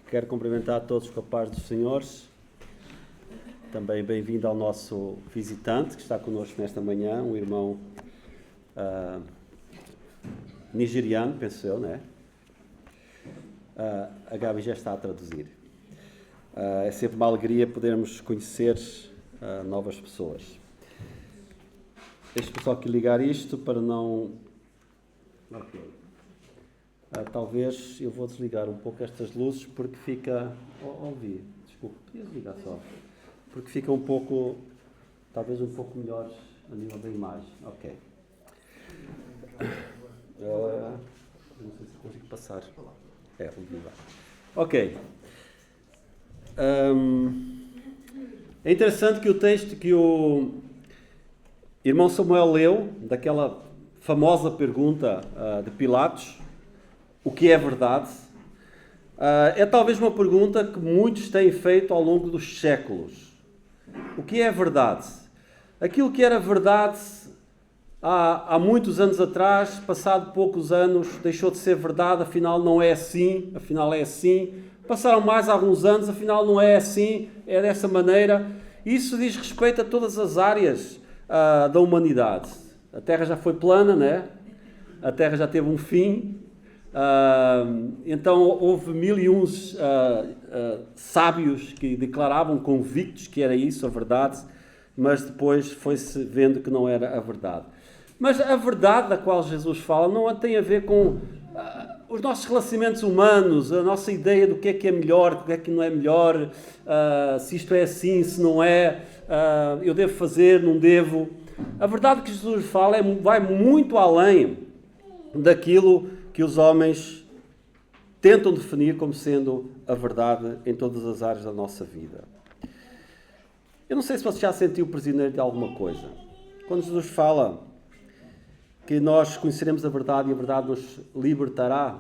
Quero cumprimentar a todos com a paz dos senhores. Também bem-vindo ao nosso visitante que está connosco nesta manhã, um irmão nigeriano, penso eu, não é? A Gabi já está a traduzir. É sempre uma alegria podermos conhecer novas pessoas. Deixe-me só aqui ligar isto para não... Ok. Talvez eu vou desligar um pouco estas luzes porque fica... Ouvi, desculpe, podia desligar só. Porque fica um pouco, talvez um pouco melhor a nível da imagem. Ok. Não sei se consigo passar. Vou desligar. Ok. É interessante que o texto que o irmão Samuel leu, daquela famosa pergunta de Pilatos, o que é verdade? É talvez uma pergunta que muitos têm feito ao longo dos séculos. O que é verdade? Aquilo que era verdade há muitos anos atrás, passado poucos anos, deixou de ser verdade, afinal não é assim, afinal é assim. Passaram mais alguns anos, afinal não é assim, é dessa maneira. Isso diz respeito a todas as áreas da humanidade. A Terra já foi plana, né? A Terra já teve um fim. Então houve 1001 sábios que declaravam convictos que era isso a verdade, mas depois foi-se vendo que não era a verdade. Mas a verdade da qual Jesus fala não tem a ver com os nossos relacionamentos humanos, a nossa ideia do que é melhor, do que é que não é melhor, se isto é assim, se não é, eu devo fazer, não devo. A verdade que Jesus fala vai muito além daquilo que os homens tentam definir como sendo a verdade em todas as áreas da nossa vida. Eu não sei se você já sentiu prisioneiro de alguma coisa. Quando Jesus fala que nós conheceremos a verdade e a verdade nos libertará,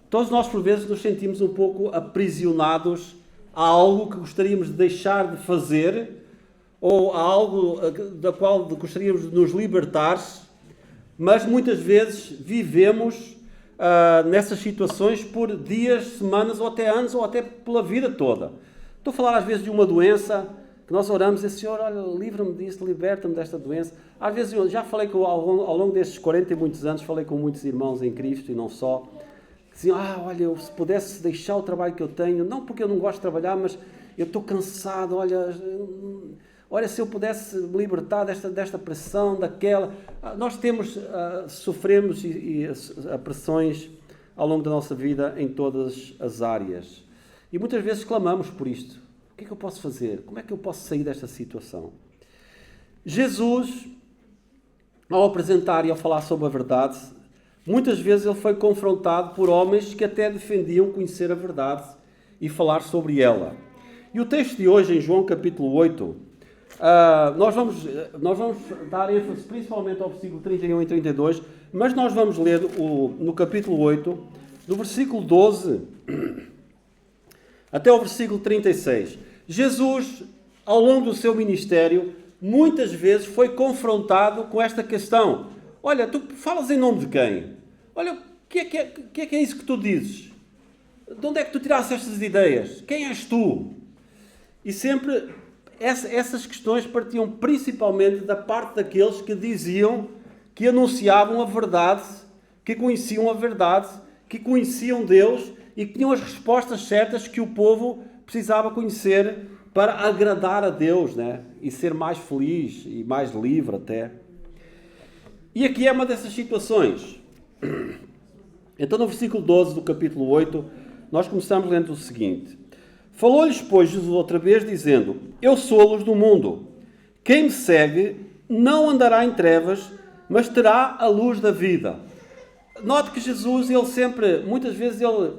todos nós por vezes nos sentimos um pouco aprisionados a algo que gostaríamos de deixar de fazer ou a algo da qual gostaríamos de nos libertar, mas muitas vezes vivemos nessas situações por dias, semanas ou até anos ou até pela vida toda. Estou a falar às vezes de uma doença que nós oramos e Senhor, olha, livra-me disso, liberta-me desta doença. Às vezes eu já falei ao longo destes 40 e muitos anos, falei com muitos irmãos em Cristo e não só, que diziam, olha, eu se pudesse deixar o trabalho que eu tenho, não porque eu não gosto de trabalhar, mas eu estou cansado, olha, se eu pudesse me libertar desta pressão, daquela... Nós sofremos pressões ao longo da nossa vida em todas as áreas. E muitas vezes clamamos por isto. O que é que eu posso fazer? Como é que eu posso sair desta situação? Jesus, ao apresentar e ao falar sobre a verdade, muitas vezes ele foi confrontado por homens que até defendiam conhecer a verdade e falar sobre ela. E o texto de hoje, em João capítulo 8, nós vamos dar ênfase principalmente ao versículo 31 e 32, mas nós vamos ler no capítulo 8, do versículo 12 até o versículo 36. Jesus, ao longo do seu ministério, muitas vezes foi confrontado com esta questão. Olha, tu falas em nome de quem? Olha, o que é isso que tu dizes? De onde é que tu tiraste estas ideias? Quem és tu? E sempre... Essas questões partiam principalmente da parte daqueles que diziam que anunciavam a verdade, que conheciam a verdade, que conheciam Deus e que tinham as respostas certas que o povo precisava conhecer para agradar a Deus, né? E ser mais feliz e mais livre até. E aqui é uma dessas situações. Então no versículo 12 do capítulo 8, nós começamos lendo o seguinte: Falou-lhes, pois, Jesus outra vez, dizendo, eu sou a luz do mundo. Quem me segue não andará em trevas, mas terá a luz da vida. Note que Jesus, muitas vezes, ele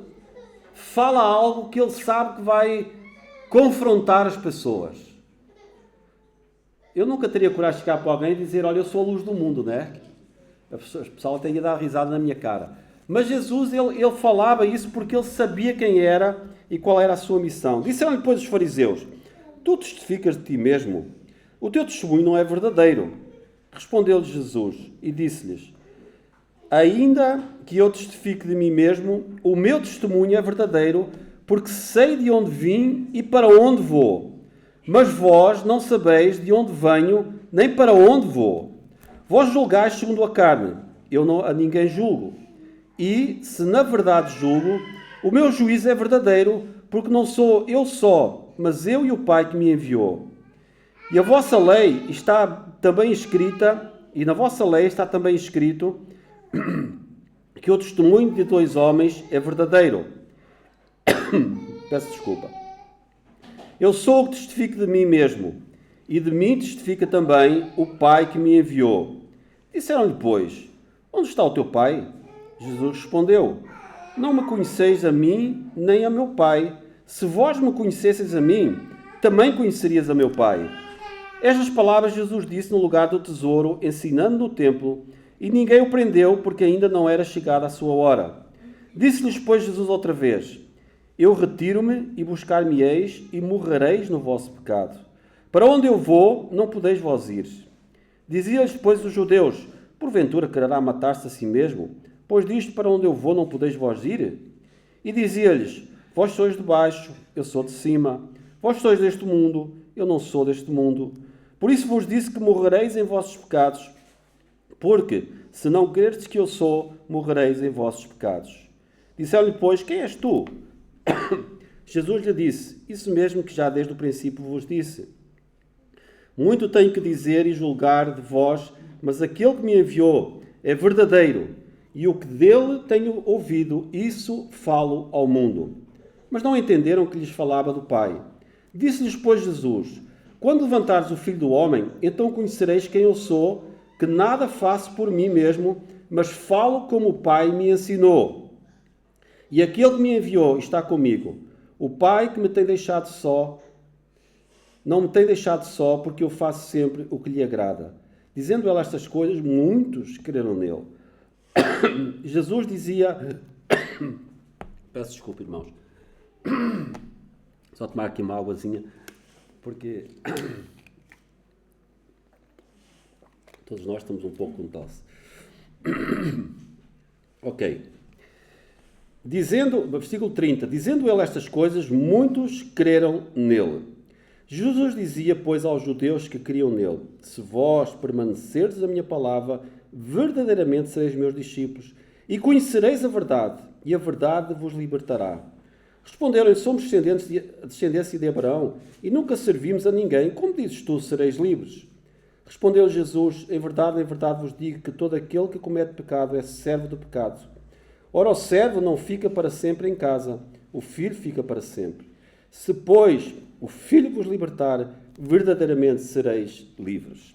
fala algo que ele sabe que vai confrontar as pessoas. Eu nunca teria coragem de chegar para alguém e dizer, olha, eu sou a luz do mundo, né? A pessoa tem que dar risada na minha cara. Mas Jesus, ele falava isso porque ele sabia quem era e qual era a sua missão. Disseram-lhe, pois, os fariseus, tu testificas de ti mesmo, o teu testemunho não é verdadeiro. Respondeu-lhes Jesus e disse-lhes, ainda que eu testifique de mim mesmo, o meu testemunho é verdadeiro, porque sei de onde vim e para onde vou. Mas vós não sabeis de onde venho, nem para onde vou. Vós julgais segundo a carne, eu não a ninguém julgo. E, se na verdade julgo, o meu juízo é verdadeiro, porque não sou eu só, mas eu e o Pai que me enviou. E a vossa lei está também escrita, e na vossa lei está também escrito, que o testemunho de dois homens é verdadeiro. Peço desculpa. Eu sou o que testifico de mim mesmo, e de mim testifica também o Pai que me enviou. Disseram-lhe, pois, onde está o teu Pai? Jesus respondeu, não me conheceis a mim, nem a meu Pai. Se vós me conhecesseis a mim, também conhecerias a meu Pai. Estas palavras Jesus disse no lugar do tesouro, ensinando no templo, e ninguém o prendeu, porque ainda não era chegada a sua hora. Disse-lhes, pois, Jesus outra vez, eu retiro-me e buscar-me-eis, e morrereis no vosso pecado. Para onde eu vou, não podeis vós ir. Diziam-lhes, pois, os judeus, porventura quererá matar-se a si mesmo? Pois disto, para onde eu vou, não podeis vós ir? E dizia-lhes, vós sois de baixo, eu sou de cima. Vós sois deste mundo, eu não sou deste mundo. Por isso vos disse que morrereis em vossos pecados, porque, se não crerdes que eu sou, morrereis em vossos pecados. Disseram-lhe, pois, quem és tu? Jesus lhe disse, isso mesmo que já desde o princípio vos disse. Muito tenho que dizer e julgar de vós, mas aquele que me enviou é verdadeiro, e o que dele tenho ouvido, isso falo ao mundo. Mas não entenderam que lhes falava do Pai. Disse-lhes, pois, Jesus, quando levantares o Filho do Homem, então conhecereis quem eu sou, que nada faço por mim mesmo, mas falo como o Pai me ensinou. E aquele que me enviou está comigo. O Pai que me tem deixado só, não me tem deixado só, porque eu faço sempre o que lhe agrada. Dizendo ela estas coisas, muitos creram nele. Jesus dizia... Peço desculpa, irmãos. Só tomar aqui uma águazinha, porque todos nós estamos um pouco com tosse. Ok. Versículo 30. Dizendo ele estas coisas, muitos creram nele. Jesus dizia, pois, aos judeus que criam nele, se vós permanecerdes na minha palavra, verdadeiramente sereis meus discípulos, e conhecereis a verdade, e a verdade vos libertará. Responderam-lhe, somos descendência de Abraão, e nunca servimos a ninguém. Como dizes tu, sereis livres? Respondeu Jesus, em verdade vos digo que todo aquele que comete pecado é servo do pecado. Ora, o servo não fica para sempre em casa, o filho fica para sempre. Se, pois, o Filho vos libertar, verdadeiramente sereis livres.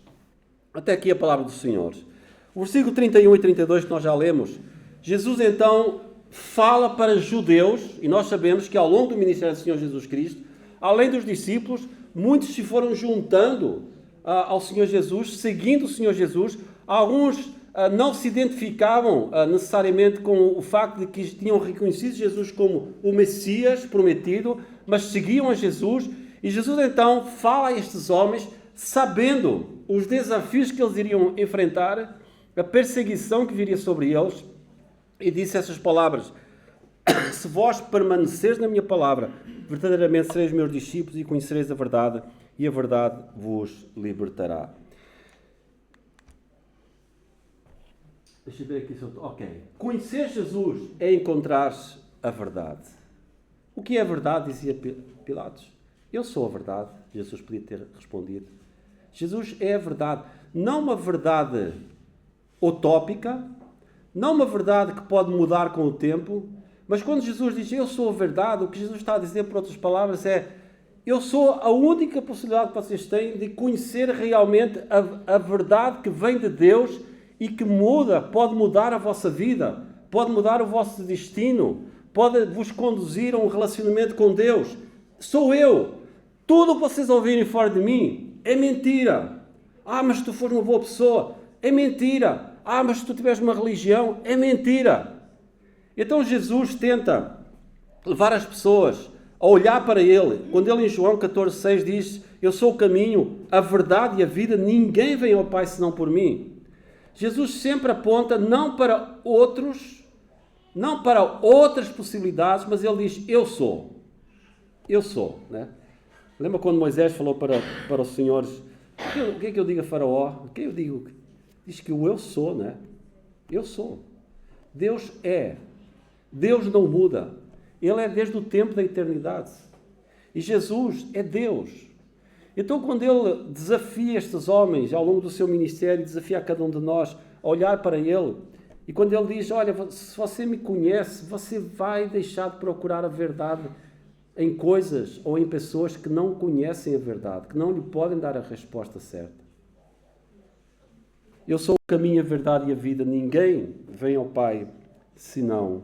Até aqui a palavra do Senhor. O versículo 31 e 32 que nós já lemos, Jesus então fala para judeus, e nós sabemos que ao longo do ministério do Senhor Jesus Cristo, além dos discípulos, muitos se foram juntando ao Senhor Jesus, seguindo o Senhor Jesus. Alguns não se identificavam necessariamente com o facto de que tinham reconhecido Jesus como o Messias prometido, mas seguiam a Jesus. E Jesus então fala a estes homens, sabendo os desafios que eles iriam enfrentar, a perseguição que viria sobre eles, e disse essas palavras, se vós permaneceres na minha palavra, verdadeiramente sereis meus discípulos e conhecereis a verdade, e a verdade vos libertará. Deixa eu ver aqui se eu... Ok. Conhecer Jesus é encontrar a verdade. O que é a verdade, dizia Pilatos. Eu sou a verdade. Jesus podia ter respondido. Jesus é a verdade. Não uma verdade utópica, não uma verdade que pode mudar com o tempo, mas quando Jesus diz eu sou a verdade, o que Jesus está a dizer, por outras palavras, é eu sou a única possibilidade que vocês têm de conhecer realmente a verdade que vem de Deus e que pode mudar a vossa vida, pode mudar o vosso destino, pode vos conduzir a um relacionamento com Deus. Sou eu. Tudo o que vocês ouvirem fora de mim é mentira. Ah, mas se tu fores uma boa pessoa, é mentira. Ah, mas se tu tiveres uma religião, é mentira. Então Jesus tenta levar as pessoas a olhar para Ele. Quando Ele em João 14,6 diz, eu sou o caminho, a verdade e a vida, ninguém vem ao Pai senão por mim. Jesus sempre aponta não para outros, não para outras possibilidades, mas ele diz, eu sou. Eu sou. Né? Lembra quando Moisés falou para os senhores, o que é que eu digo a Faraó? O que eu digo? Diz que o eu sou, né? Eu sou. Deus é. Deus não muda. Ele é desde o tempo da eternidade. E Jesus é Deus. Então, quando ele desafia estes homens ao longo do seu ministério, desafia a cada um de nós a olhar para ele, e quando ele diz, olha, se você me conhece, você vai deixar de procurar a verdade em coisas ou em pessoas que não conhecem a verdade, que não lhe podem dar a resposta certa. Eu sou o caminho, a verdade e a vida. Ninguém vem ao Pai senão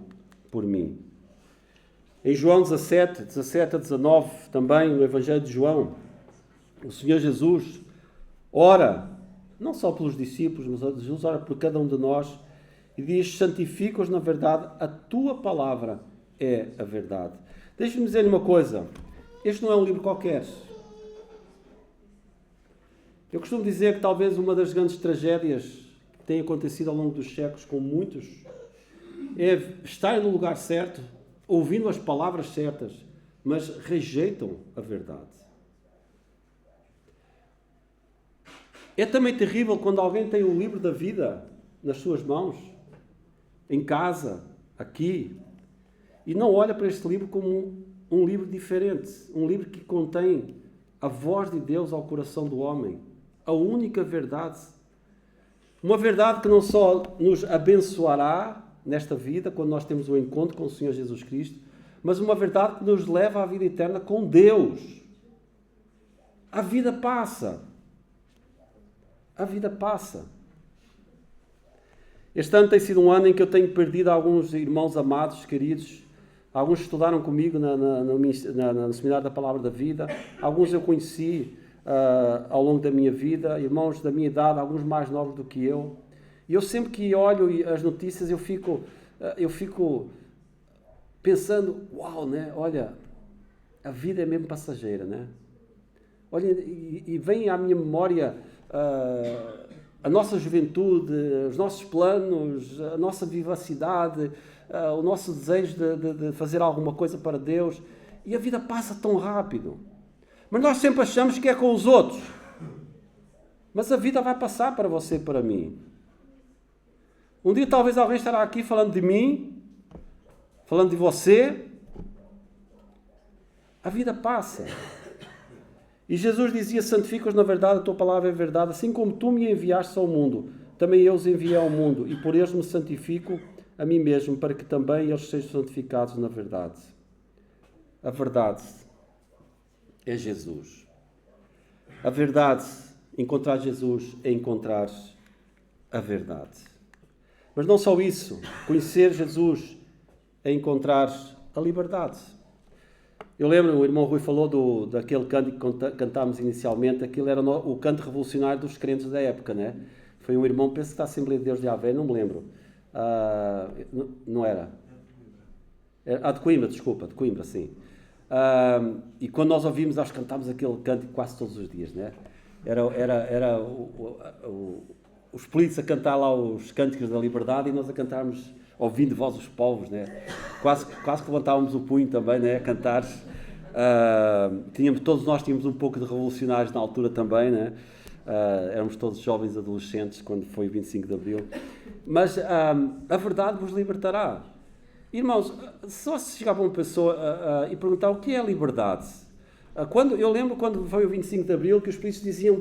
por mim. Em João 17 a 19, também no Evangelho de João, o Senhor Jesus ora, não só pelos discípulos, mas Jesus ora por cada um de nós e diz, santifica-os na verdade, a tua palavra é a verdade. Deixe-me dizer-lhe uma coisa, este não é um livro qualquer. Eu costumo dizer que talvez uma das grandes tragédias que tem acontecido ao longo dos séculos com muitos é estar no lugar certo, ouvindo as palavras certas, mas rejeitam a verdade. É também terrível quando alguém tem o livro da vida nas suas mãos, em casa, aqui, e não olha para este livro como um livro diferente, um livro que contém a voz de Deus ao coração do homem, a única verdade. Uma verdade que não só nos abençoará nesta vida, quando nós temos o encontro com o Senhor Jesus Cristo, mas uma verdade que nos leva à vida eterna com Deus. A vida passa. A vida passa. Este ano tem sido um ano em que eu tenho perdido alguns irmãos amados, queridos. Alguns estudaram comigo no Seminário da Palavra da Vida. Alguns eu conheci ao longo da minha vida, irmãos da minha idade, alguns mais novos do que eu. E eu sempre que olho as notícias, eu fico pensando, uau, né? Olha, a vida é mesmo passageira, né? Olha, e vem à minha memória a nossa juventude, os nossos planos, a nossa vivacidade, o nosso desejo de fazer alguma coisa para Deus. E a vida passa tão rápido. Mas nós sempre achamos que é com os outros. Mas a vida vai passar para você e para mim. Um dia talvez alguém estará aqui falando de mim, falando de você. A vida passa. E Jesus dizia, santifica-os na verdade, a tua palavra é verdade, assim como tu me enviaste ao mundo, também eu os enviei ao mundo, e por eles me santifico a mim mesmo, para que também eles sejam santificados na verdade. A verdade é Jesus. A verdade, encontrar Jesus, é encontrar a verdade. Mas não só isso, conhecer Jesus é encontrar a liberdade. Eu lembro, o irmão Rui falou daquele cântico que cantámos inicialmente, aquilo era o canto revolucionário dos crentes da época, né? Foi um irmão, penso que da Assembleia de Deus de Aveiro, não me lembro. Não era? De Coimbra, desculpa, de Coimbra, sim. E quando nós ouvimos, nós cantámos aquele cântico quase todos os dias, né? Era os polícias a cantar lá os cânticos da liberdade e nós a cantarmos ouvindo voz dos povos, né? Quase que levantávamos o punho também, né? A cantar. Todos nós tínhamos um pouco de revolucionários na altura também, né? Éramos todos jovens adolescentes quando foi o 25 de Abril. Mas a verdade vos libertará. Irmãos, se você chegar para uma pessoa e perguntar o que é a liberdade, eu lembro quando foi o 25 de Abril que os polícias diziam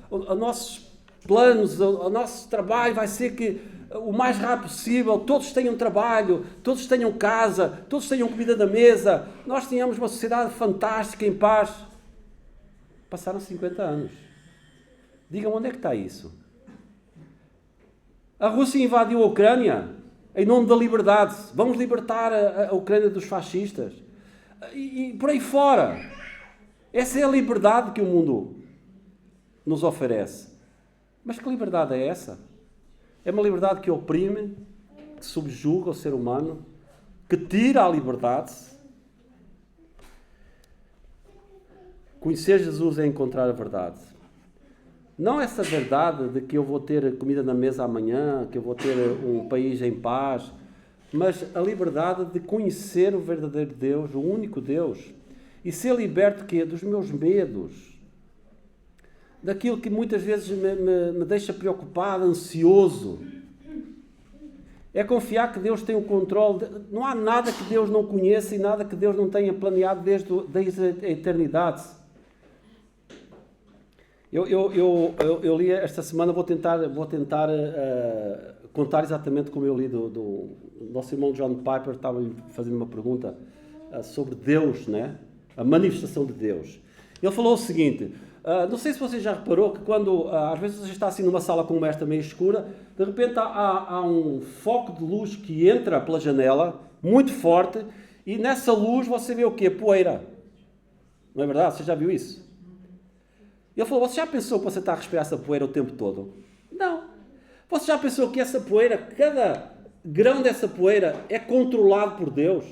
os nossos planos, o nosso trabalho vai ser que o mais rápido possível, todos tenham trabalho, todos tenham casa, todos tenham comida na mesa, nós tínhamos uma sociedade fantástica, em paz. Passaram 50 anos. Digam onde é que está isso? A Rússia invadiu a Ucrânia em nome da liberdade. Vamos libertar a Ucrânia dos fascistas. E por aí fora. Essa é a liberdade que o mundo nos oferece. Mas que liberdade é essa? É uma liberdade que oprime, que subjuga o ser humano, que tira a liberdade. Conhecer Jesus é encontrar a verdade. Não essa verdade de que eu vou ter comida na mesa amanhã, que eu vou ter um país em paz, mas a liberdade de conhecer o verdadeiro Deus, o único Deus, e ser liberto dos meus medos, daquilo que muitas vezes me deixa preocupado, ansioso. É confiar que Deus tem o controle. Não há nada que Deus não conheça e nada que Deus não tenha planeado desde a eternidade. Eu li esta semana, vou tentar contar exatamente como eu li do nosso irmão John Piper, estava fazendo uma pergunta sobre Deus, né? A manifestação de Deus. Ele falou o seguinte, não sei se você já reparou que quando, às vezes você está assim numa sala como esta, meio escura, de repente há um foco de luz que entra pela janela, muito forte, e nessa luz você vê o quê? Poeira. Não é verdade? Você já viu isso? Ele falou, você já pensou que você está a respirar essa poeira o tempo todo? Não. Você já pensou que essa poeira, cada grão dessa poeira é controlado por Deus?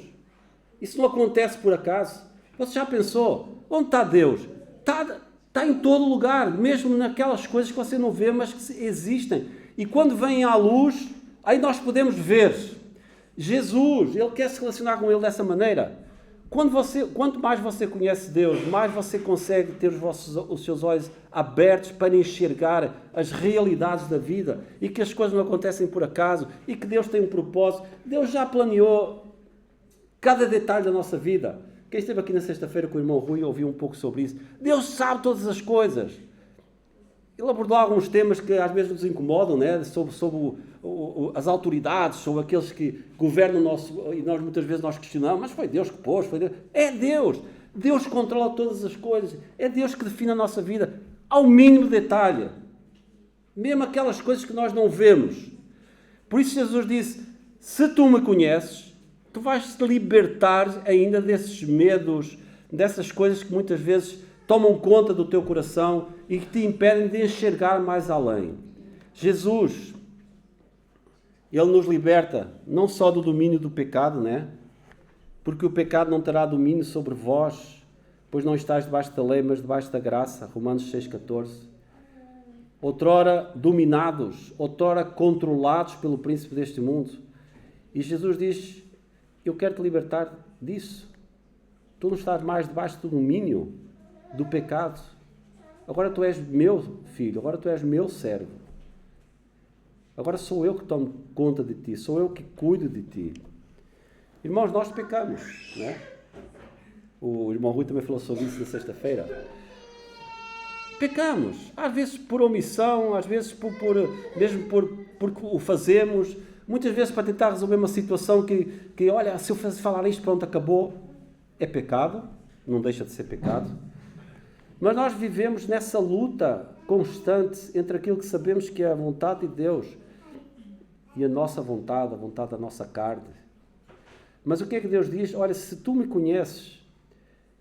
Isso não acontece por acaso. Você já pensou? Onde está Deus? Está em todo lugar, mesmo naquelas coisas que você não vê, mas que existem. E quando vem à luz, aí nós podemos ver Jesus. Ele quer se relacionar com Ele dessa maneira. Quanto mais você conhece Deus, mais você consegue ter os seus olhos abertos para enxergar as realidades da vida e que as coisas não acontecem por acaso e que Deus tem um propósito. Deus já planeou cada detalhe da nossa vida. Quem esteve aqui na sexta-feira com o irmão Rui ouviu um pouco sobre isso. Deus sabe todas as coisas. Ele abordou alguns temas que às vezes nos incomodam, né? sobre as autoridades, sobre aqueles que governam o nosso... E nós muitas vezes nós questionamos, mas foi Deus que pôs, foi Deus. É Deus! Deus controla todas as coisas. É Deus que define a nossa vida ao mínimo detalhe. Mesmo aquelas coisas que nós não vemos. Por isso Jesus disse, se tu me conheces, tu vais te libertar ainda desses medos, dessas coisas que muitas vezes tomam conta do teu coração e que te impedem de enxergar mais além. Jesus, Ele nos liberta não só do domínio do pecado, né? Porque o pecado não terá domínio sobre vós, pois não estáis debaixo da lei, mas debaixo da graça. Romanos 6,14. Outrora dominados, outrora controlados pelo príncipe deste mundo. E Jesus diz, eu quero te libertar disso. Tu não estás mais debaixo do domínio do pecado. Agora tu és meu filho, agora tu és meu servo. Agora sou eu que tomo conta de ti, sou eu que cuido de ti. Irmãos, nós pecamos, né? O irmão Rui também falou sobre isso na sexta-feira. Pecamos, às vezes por omissão, às vezes mesmo porque o fazemos, muitas vezes para tentar resolver uma situação que olha, se eu falar isto, pronto, acabou. É pecado, não deixa de ser pecado. Mas nós vivemos nessa luta constante entre aquilo que sabemos que é a vontade de Deus e a nossa vontade, a vontade da nossa carne. Mas o que é que Deus diz? Olha, se tu me conheces,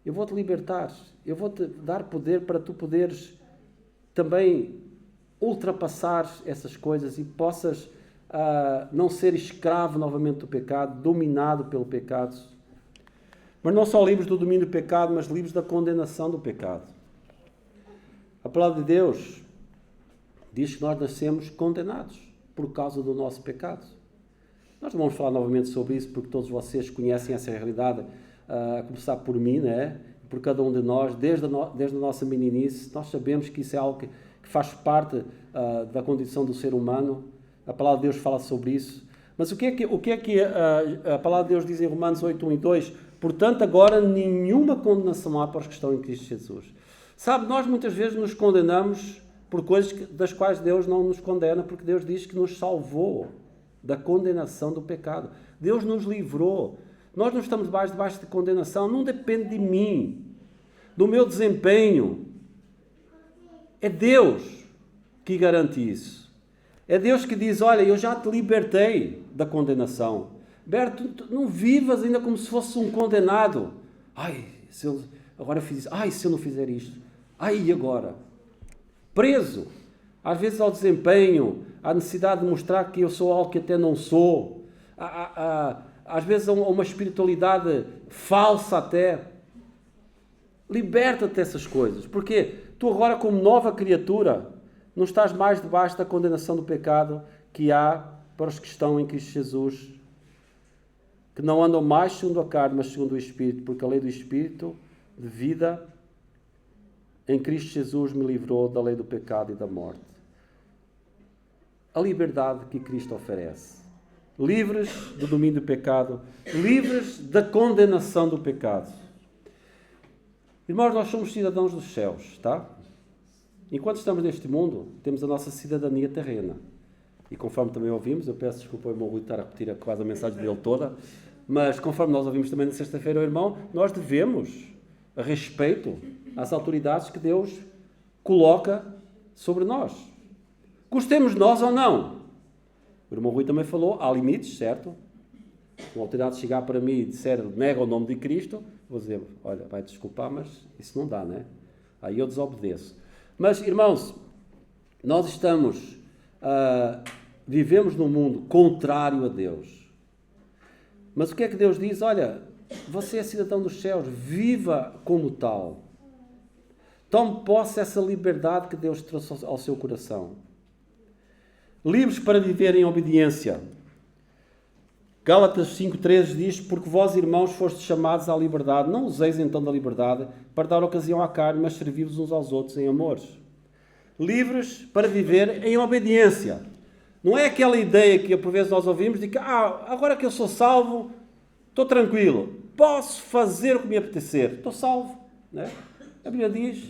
eu vou-te libertar, eu vou-te dar poder para tu poderes também ultrapassar essas coisas e possas não ser escravo novamente do pecado, dominado pelo pecado. Mas não só livres do domínio do pecado, mas livres da condenação do pecado. A palavra de Deus diz que nós nascemos condenados por causa do nosso pecado. Nós não vamos falar novamente sobre isso, porque todos vocês conhecem essa realidade, a começar por mim, né? Por cada um de nós, desde a nossa meninice. Nós sabemos que isso é algo que faz parte da condição do ser humano. A palavra de Deus fala sobre isso. Mas o que é que a palavra de Deus diz em Romanos 8, 1 e 2? Portanto, agora nenhuma condenação há para os que estão em Cristo Jesus. Sabe, nós muitas vezes nos condenamos por coisas das quais Deus não nos condena, porque Deus diz que nos salvou da condenação do pecado. Deus nos livrou. Nós não estamos debaixo de condenação, não depende de mim, do meu desempenho. É Deus que garante isso. É Deus que diz, olha, eu já te libertei da condenação. Berto, tu não vivas ainda como se fosse um condenado. Ai, se eu agora fiz isso. Ai, se eu não fizer isto. Ai, e agora? Preso, às vezes ao desempenho, à necessidade de mostrar que eu sou algo que até não sou. Às vezes a uma espiritualidade falsa até. Liberta-te dessas coisas. Porque tu agora, como nova criatura, não estás mais debaixo da condenação do pecado que há para os que estão em Cristo Jesus, que não andam mais segundo a carne, mas segundo o Espírito, porque a lei do Espírito de vida em Cristo Jesus me livrou da lei do pecado e da morte. A liberdade que Cristo oferece. Livres do domínio do pecado, livres da condenação do pecado. Irmãos, nós somos cidadãos dos céus, tá? Enquanto estamos neste mundo, temos a nossa cidadania terrena. E conforme também ouvimos, eu peço desculpa ao irmão Rui estar a repetir quase a mensagem dele toda, mas conforme nós ouvimos também na sexta-feira, o irmão, nós devemos respeito às autoridades que Deus coloca sobre nós. Gostemos nós ou não. O irmão Rui também falou, há limites, certo? Se uma autoridade chegar para mim e disser, nega o nome de Cristo, vou dizer, olha, vai desculpar, mas isso não dá, né? Aí eu desobedeço. Mas, irmãos, nós vivemos num mundo contrário a Deus. Mas o que é que Deus diz? Olha, você é cidadão dos céus, viva como tal. Tome posse dessa liberdade que Deus trouxe ao seu coração. Livres para viver em obediência. Gálatas 5,13 diz, porque vós, irmãos, fostes chamados à liberdade, não useis então da liberdade para dar ocasião à carne, mas servir-vos uns aos outros em amores. Livres para viver em obediência. Não é aquela ideia que por vezes nós ouvimos de que, agora que eu sou salvo, estou tranquilo, posso fazer o que me apetecer, estou salvo. Né? A Bíblia diz,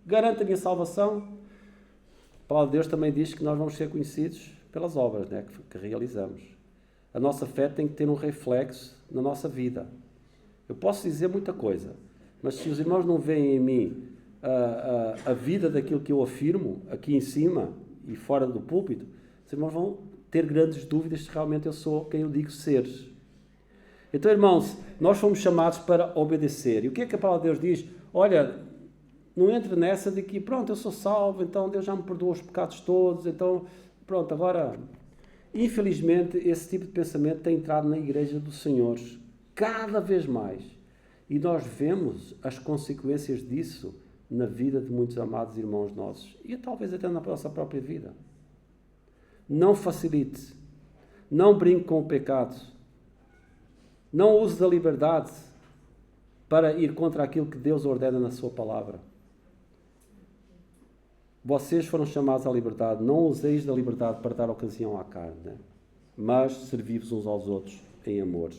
garante a minha salvação. A palavra de Deus também diz que nós vamos ser conhecidos pelas obras, né, que realizamos. A nossa fé tem que ter um reflexo na nossa vida. Eu posso dizer muita coisa, mas se os irmãos não veem em mim a vida daquilo que eu afirmo, aqui em cima e fora do púlpito, os irmãos vão ter grandes dúvidas se realmente eu sou quem eu digo ser. Então, irmãos, nós fomos chamados para obedecer. E o que é que a palavra de Deus diz? Olha, não entre nessa de que, pronto, eu sou salvo, então Deus já me perdoou os pecados todos, então, pronto, agora... Infelizmente, esse tipo de pensamento tem entrado na Igreja do Senhor cada vez mais. E nós vemos as consequências disso na vida de muitos amados irmãos nossos. E talvez até na nossa própria vida. Não facilite. Não brinque com o pecado. Não use da liberdade para ir contra aquilo que Deus ordena na sua palavra. Vocês foram chamados à liberdade, não useis da liberdade para dar ocasião à carne, né? Mas servi-vos uns aos outros em amor.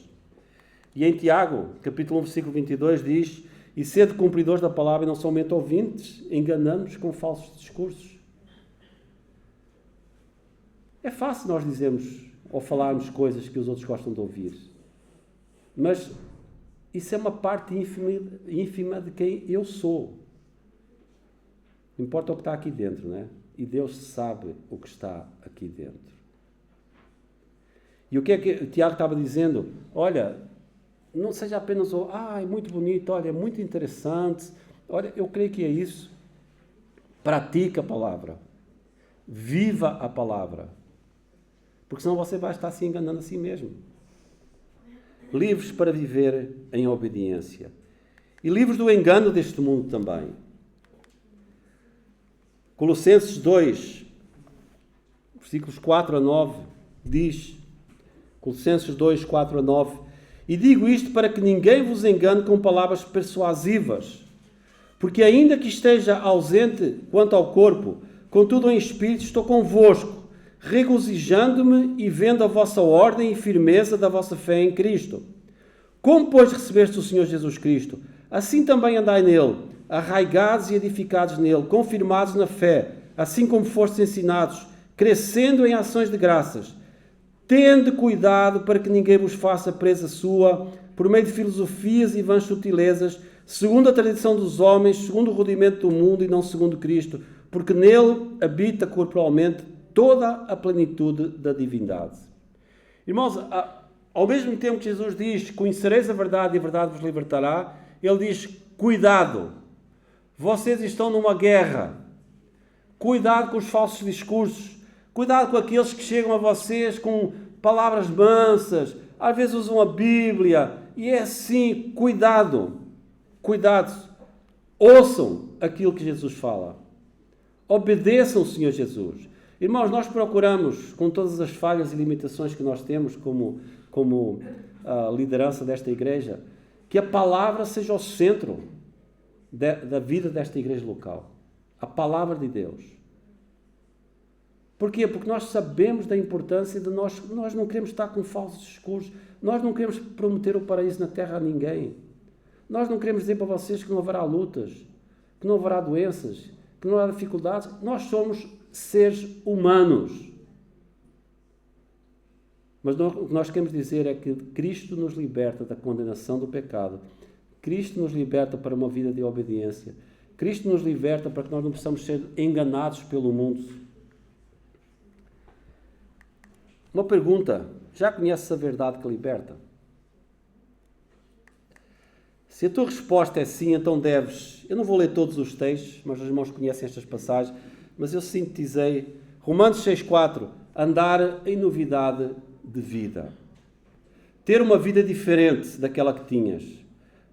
E em Tiago, capítulo 1, versículo 22, diz, e sede cumpridores da palavra e não somente ouvintes, enganando-nos com falsos discursos. É fácil nós dizermos ou falarmos coisas que os outros gostam de ouvir, mas isso é uma parte ínfima de quem eu sou. Importa o que está aqui dentro, né? E Deus sabe o que está aqui dentro. E o que é que o Tiago estava dizendo? Olha, não seja apenas é muito bonito, olha, é muito interessante. Olha, eu creio que é isso. Pratica a palavra. Viva a palavra. Porque senão você vai estar se enganando a si mesmo. Livres para viver em obediência. E livres do engano deste mundo também. Colossenses 2, versículos 4 a 9, diz, Colossenses 2, 4 a 9, e digo isto para que ninguém vos engane com palavras persuasivas, porque ainda que esteja ausente quanto ao corpo, contudo em espírito estou convosco, regozijando-me e vendo a vossa ordem e firmeza da vossa fé em Cristo. Como, pois, recebeste o Senhor Jesus Cristo, assim também andai nele, arraigados e edificados nele, confirmados na fé, assim como fostes ensinados, crescendo em ações de graças, tende cuidado para que ninguém vos faça presa sua, por meio de filosofias e vãs sutilezas, segundo a tradição dos homens, segundo o rudimento do mundo e não segundo Cristo, porque nele habita corporalmente toda a plenitude da divindade. Irmãos, ao mesmo tempo que Jesus diz, conhecereis a verdade e a verdade vos libertará, ele diz, cuidado. Vocês estão numa guerra. Cuidado com os falsos discursos. Cuidado com aqueles que chegam a vocês com palavras mansas. Às vezes usam a Bíblia. E é assim, cuidado. Cuidado. Ouçam aquilo que Jesus fala. Obedeçam o Senhor Jesus. Irmãos, nós procuramos, com todas as falhas e limitações que nós temos como liderança desta igreja, que a palavra seja o centro da vida desta igreja local. A palavra de Deus. Porquê? Porque nós sabemos da importância de nós não queremos estar com falsos discursos, nós não queremos prometer o paraíso na terra a ninguém. Nós não queremos dizer para vocês que não haverá lutas, que não haverá doenças, que não haverá dificuldades. Nós somos seres humanos. Mas o que nós queremos dizer é que Cristo nos liberta da condenação do pecado. Cristo nos liberta para uma vida de obediência. Cristo nos liberta para que nós não possamos ser enganados pelo mundo. Uma pergunta. Já conheces a verdade que liberta? Se a tua resposta é sim, então deves... Eu não vou ler todos os textos, mas os irmãos conhecem estas passagens, mas eu sintetizei. Romanos 6,4. Andar em novidade de vida. Ter uma vida diferente daquela que tinhas.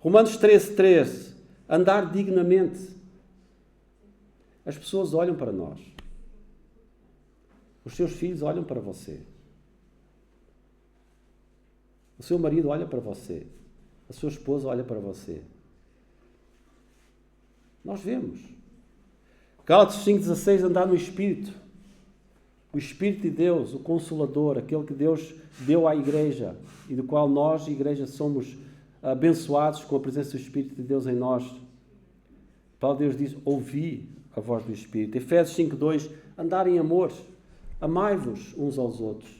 Romanos 13,3. Andar dignamente. As pessoas olham para nós. Os seus filhos olham para você. O seu marido olha para você. A sua esposa olha para você. Nós vemos. Gálatas 5,16, andar no Espírito. O Espírito de Deus, o Consolador, aquele que Deus deu à igreja e do qual nós, igreja, somos abençoados com a presença do Espírito de Deus em nós. Paulo Deus diz, ouvi a voz do Espírito. Efésios 5,2, andar em amor. Amai-vos uns aos outros.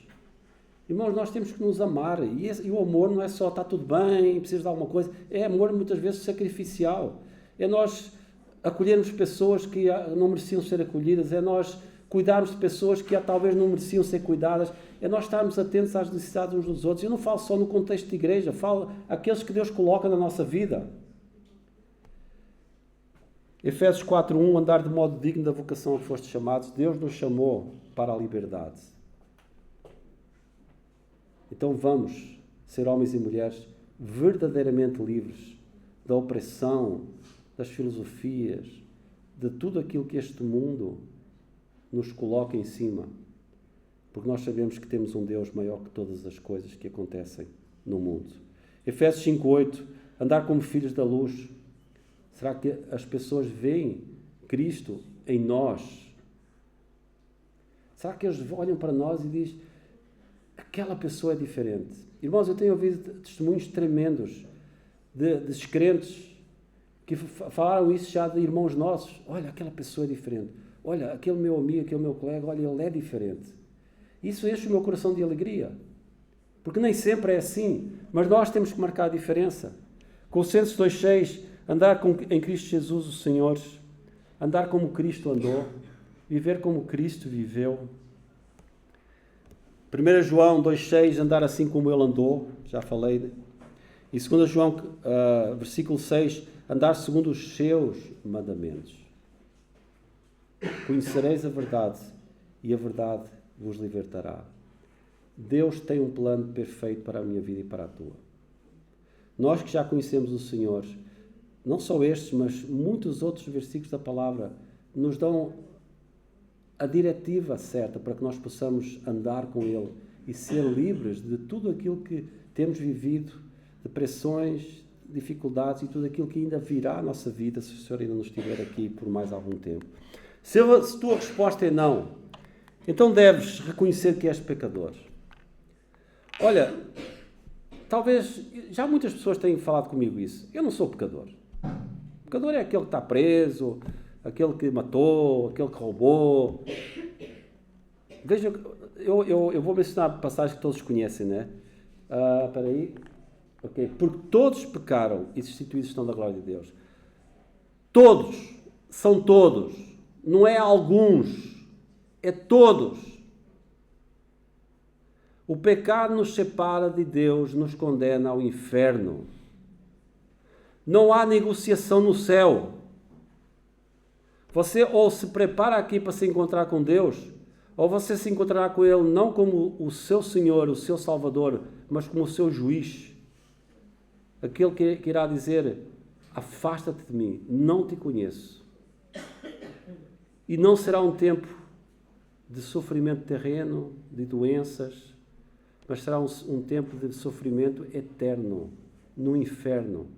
Irmãos, nós temos que nos amar. E o amor não é só, está tudo bem, preciso de alguma coisa. É amor muitas vezes sacrificial. É nós acolhermos pessoas que não mereciam ser acolhidas. É nós cuidarmos de pessoas que talvez não mereciam ser cuidadas. É nós estarmos atentos às necessidades uns dos outros. Eu não falo só no contexto de igreja. Falo aqueles que Deus coloca na nossa vida. Efésios 4,1, andar de modo digno da vocação a que foste chamados. Deus nos chamou para a liberdade. Então vamos ser homens e mulheres verdadeiramente livres da opressão, das filosofias, de tudo aquilo que este mundo nos coloca em cima. Porque nós sabemos que temos um Deus maior que todas as coisas que acontecem no mundo. Efésios 5,8, andar como filhos da luz. Será que as pessoas veem Cristo em nós? Será que eles olham para nós e dizem, aquela pessoa é diferente? Irmãos, eu tenho ouvido testemunhos tremendos de descrentes que falaram isso já de irmãos nossos. Olha, aquela pessoa é diferente. Olha, aquele meu amigo, aquele meu colega, olha, ele é diferente. Isso enche o meu coração de alegria. Porque nem sempre é assim. Mas nós temos que marcar a diferença. Colossenses 2,6, andar em Cristo Jesus, o Senhor. Andar como Cristo andou. Viver como Cristo viveu. 1 João 2,6, andar assim como Ele andou. Já falei. E 2 João, versículo 6, andar segundo os seus mandamentos. Conhecereis a verdade e a verdade vos libertará. Deus tem um plano perfeito para a minha vida e para a tua. Nós que já conhecemos o Senhor, não só estes, mas muitos outros versículos da palavra, nos dão a diretiva certa para que nós possamos andar com Ele e ser livres de tudo aquilo que temos vivido, de pressões, dificuldades e tudo aquilo que ainda virá à nossa vida se o Senhor ainda nos estiver aqui por mais algum tempo. Se a tua resposta é não, então deves reconhecer que és pecador. Olha, talvez, já muitas pessoas têm falado comigo isso. Eu não sou pecador. Pecador é aquele que está preso, aquele que matou, aquele que roubou. Veja, eu vou mencionar passagens que todos conhecem, né? Espera aí. Okay. Porque todos pecaram e destituídos estão da glória de Deus. Todos, são todos. Não é alguns, é todos. O pecado nos separa de Deus, nos condena ao inferno. Não há negociação no céu. Você ou se prepara aqui para se encontrar com Deus, ou você se encontrará com Ele não como o seu Senhor, o seu Salvador, mas como o seu juiz. Aquele que irá dizer, afasta-te de mim, não te conheço. E não será um tempo de sofrimento terreno, de doenças, mas será um tempo de sofrimento eterno, no inferno,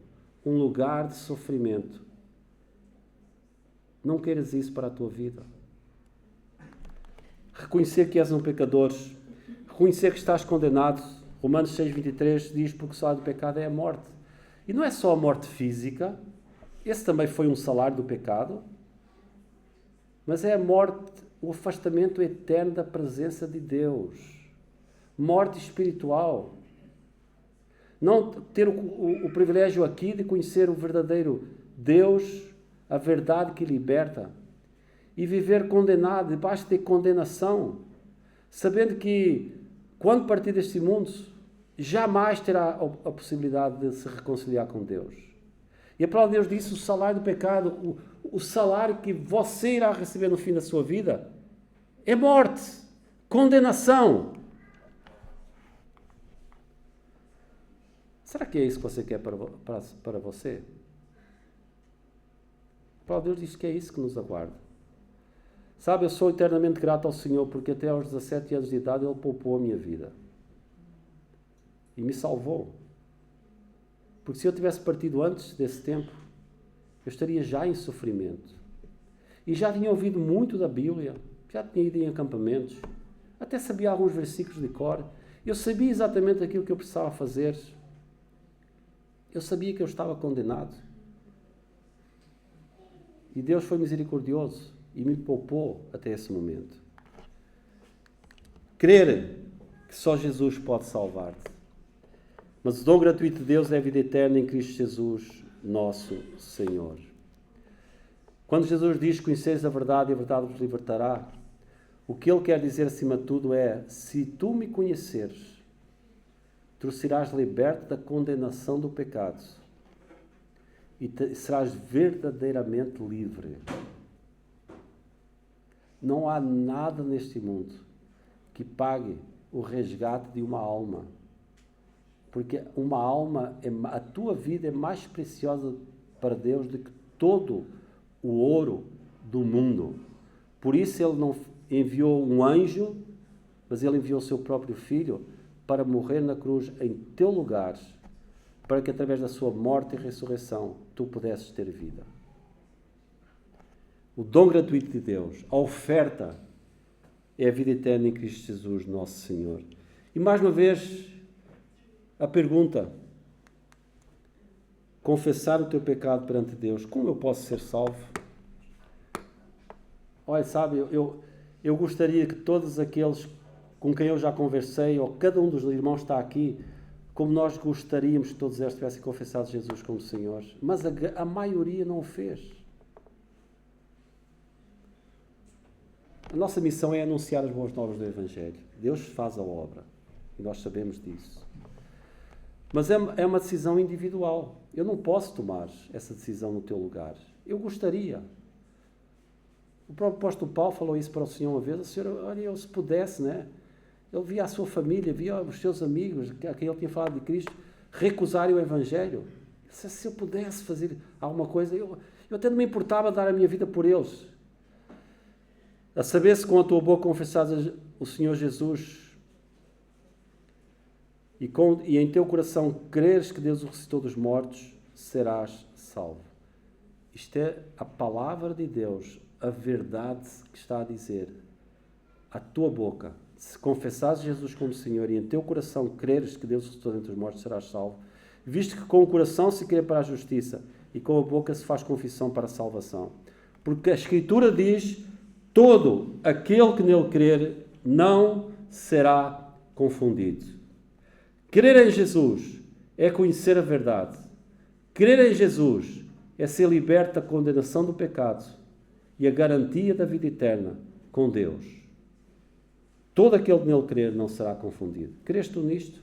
um lugar de sofrimento. Não queiras isso para a tua vida. Reconhecer que és um pecador, reconhecer que estás condenado. Romanos 6,23 diz: porque o salário do pecado é a morte. E não é só a morte física, esse também foi um salário do pecado, mas é a morte, o afastamento eterno da presença de Deus. Morte espiritual. Não ter o privilégio aqui de conhecer o verdadeiro Deus, a verdade que liberta, e viver condenado, debaixo de condenação, sabendo que, quando partir deste mundo, jamais terá a possibilidade de se reconciliar com Deus. E a palavra de Deus diz: o salário do pecado, o salário que você irá receber no fim da sua vida, é morte, condenação. Será que é isso que você quer para você? A palavra de Deus diz que é isso que nos aguarda. Sabe, eu sou eternamente grato ao Senhor, porque até aos 17 anos de idade Ele poupou a minha vida. E me salvou. Porque se eu tivesse partido antes desse tempo, eu estaria já em sofrimento. E já tinha ouvido muito da Bíblia, já tinha ido em acampamentos, até sabia alguns versículos de cor. Eu sabia exatamente aquilo que eu precisava fazer. Eu sabia que eu estava condenado. E Deus foi misericordioso e me poupou até esse momento. Crer que só Jesus pode salvar-te. Mas o dom gratuito de Deus é a vida eterna em Cristo Jesus, nosso Senhor. Quando Jesus diz: conheceis a verdade e a verdade vos libertará, o que Ele quer dizer acima de tudo é: se tu me conheceres, tu serás liberto da condenação do pecado e serás verdadeiramente livre. Não há nada neste mundo que pague o resgate de uma alma. Porque uma alma, a tua vida é mais preciosa para Deus do que todo o ouro do mundo. Por isso Ele não enviou um anjo, mas Ele enviou o seu próprio Filho para morrer na cruz em teu lugar, para que através da sua morte e ressurreição tu pudesses ter vida. O dom gratuito de Deus, a oferta, é a vida eterna em Cristo Jesus, nosso Senhor. E mais uma vez, a pergunta: confessar o teu pecado perante Deus, como eu posso ser salvo? Olha, sabe, eu gostaria que todos aqueles com quem eu já conversei, ou cada um dos irmãos que está aqui, como nós gostaríamos que todos eles tivessem confessado Jesus como Senhor, mas a maioria não o fez. A nossa missão é anunciar as boas novas do Evangelho. Deus faz a obra, e nós sabemos disso. Mas é uma decisão individual. Eu não posso tomar essa decisão no teu lugar. Eu gostaria. O próprio apóstolo Paulo falou isso para o Senhor uma vez: o Senhor, olha, eu se pudesse, né? Ele via a sua família, via os seus amigos, a quem ele tinha falado de Cristo, recusarem o Evangelho. Se eu pudesse fazer alguma coisa, eu até não me importava dar a minha vida por eles. A saber, se com a tua boca confessares o Senhor Jesus e em teu coração creres que Deus o ressuscitou dos mortos, serás salvo. Isto é a palavra de Deus, a verdade que está a dizer. A tua boca, se confessares Jesus como Senhor e em teu coração creres que Deus ressuscitou dentre os mortos, serás salvo. Visto que com o coração se crê para a justiça e com a boca se faz confissão para a salvação. Porque a Escritura diz: todo aquele que nele crer não será confundido. Crer em Jesus é conhecer a verdade. Crer em Jesus é ser liberto da condenação do pecado e a garantia da vida eterna com Deus. Todo aquele que nele crer não será confundido. Crês tu nisto?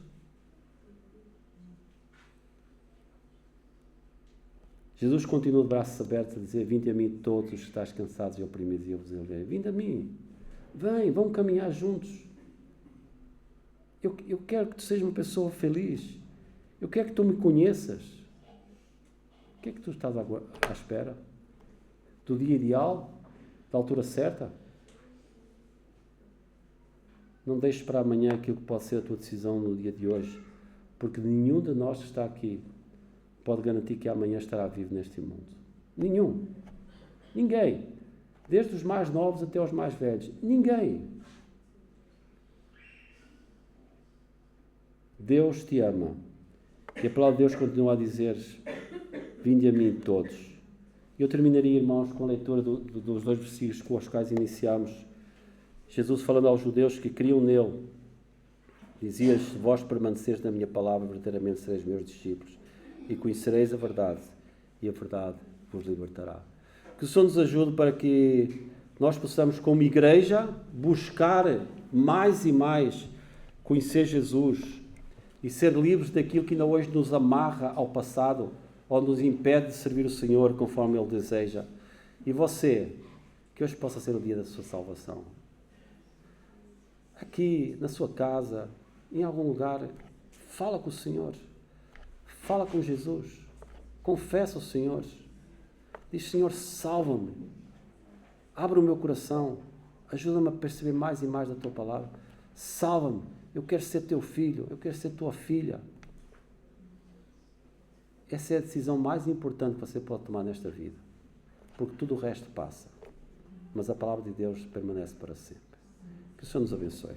Jesus continua de braços abertos a dizer: vinde a mim todos os que estáis cansados e oprimidos, e eu vos aliviarei. Vinde a mim. Vem, vamos caminhar juntos. Eu quero que tu sejas uma pessoa feliz. Eu quero que tu me conheças. O que é que tu estás à espera? Do dia ideal? De da altura certa. Não deixes para amanhã aquilo que pode ser a tua decisão no dia de hoje, porque nenhum de nós que está aqui pode garantir que amanhã estará vivo neste mundo. Nenhum. Ninguém. Desde os mais novos até os mais velhos. Ninguém. Deus te ama. E a palavra de Deus continua a dizer: vinde a mim todos. Eu terminaria, irmãos, com a leitura dos 2 versículos com os quais iniciámos. Jesus falando aos judeus que criam nele, dizia-lhes: se vós permaneceres na minha palavra, verdadeiramente sereis meus discípulos, e conhecereis a verdade, e a verdade vos libertará. Que o Senhor nos ajude para que nós possamos, como igreja, buscar mais e mais conhecer Jesus e ser livres daquilo que ainda hoje nos amarra ao passado ou nos impede de servir o Senhor conforme Ele deseja. E você, que hoje possa ser o dia da sua salvação. Aqui, na sua casa, em algum lugar, fala com o Senhor. Fala com Jesus. Confessa o Senhor. Diz: Senhor, salva-me. Abre o meu coração. Ajuda-me a perceber mais e mais da tua palavra. Salva-me. Eu quero ser teu filho. Eu quero ser tua filha. Essa é a decisão mais importante que você pode tomar nesta vida. Porque tudo o resto passa. Mas a palavra de Deus permanece para sempre. Que o Senhor nos abençoe.